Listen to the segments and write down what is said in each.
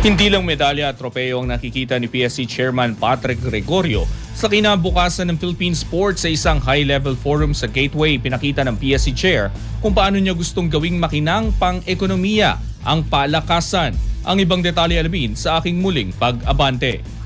Hindi lang medalya at tropeo ang nakikita ni PSC Chairman Patrick Gregorio sa kinabukasan ng Philippine Sports sa isang high-level forum sa Gateway. Pinakita ng PSC Chair kung paano niya gustong gawing makinang pang-ekonomiya ang palakasan. Ang ibang detalye alamin sa aking muling pag-abante.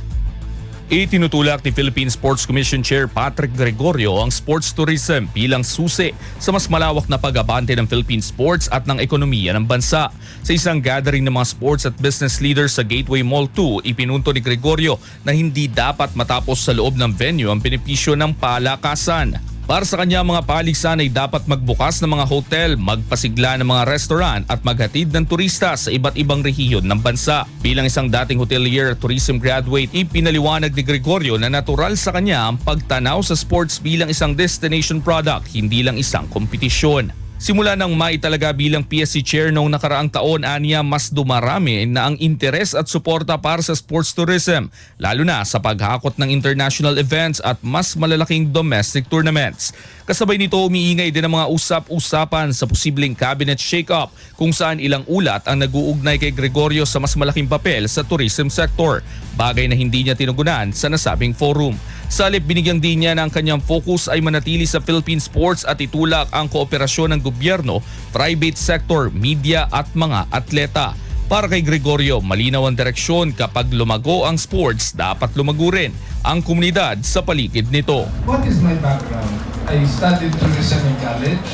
Itinutulak ni Philippine Sports Commission Chair Patrick Gregorio ang sports tourism bilang susi sa mas malawak na pag-abante ng Philippine sports at ng ekonomiya ng bansa. Sa isang gathering ng mga sports at business leaders sa Gateway Mall 2, ipinunto ni Gregorio na hindi dapat matapos sa loob ng venue ang benepisyo ng palakasan. Para sa kanya, mga paligsahan ay dapat magbukas ng mga hotel, magpasigla ng mga restaurant at maghatid ng turista sa iba't ibang rehiyon ng bansa. Bilang isang dating hotelier tourism graduate, ipinaliwanag ni Gregorio na natural sa kanya ang pagtanaw sa sports bilang isang destination product, hindi lang isang kompetisyon. Simula nang maitalaga bilang PSC Chair noong nakaraang taon, aniya mas dumarami na ang interes at suporta para sa sports tourism, lalo na sa paghakot ng international events at mas malalaking domestic tournaments. Kasabay nito, umiingay din ang mga usap-usapan sa posibleng cabinet shake-up kung saan ilang ulat ang nag-uugnay kay Gregorio sa mas malaking papel sa tourism sector, bagay na hindi niya tinugunan sa nasabing forum. Sa halip, binigyang din niya na ang kanyang focus ay manatili sa Philippine sports at itulak ang kooperasyon ng gobyerno, private sector, media at mga atleta. Para kay Gregorio, malinaw ang direksyon. Kapag lumago ang sports, dapat lumago rin ang komunidad sa paligid nito. What is my background? I studied tourism in college.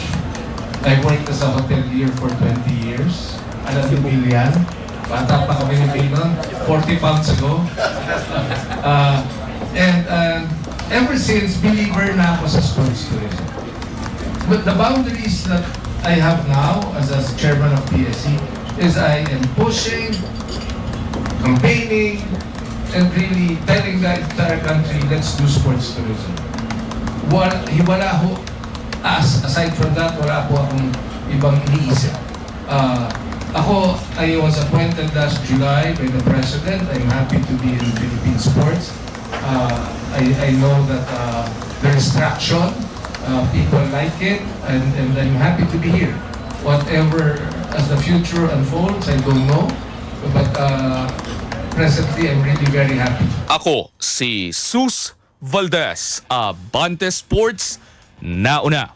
I worked as a hotelier for 20 years. Alam niyo Bill yan? Bata pa kami ni Bill noon, 40 pounds ago. And ever since, believer na ako sa sports tourism. But the boundaries that I have now as chairman of PSC is I am pushing, campaigning, and really telling the entire country, let's do sports tourism. Wala ho, aside from that, wala po akong ibang iniisip. I was appointed last July by the President. I'm happy to be in Philippine sports. I know that there's traction, people like it, and I'm happy to be here. Whatever as the future unfolds, I don't know, but presently I'm really very happy. Ako si Sus Valdez, Abante Sports, nauna.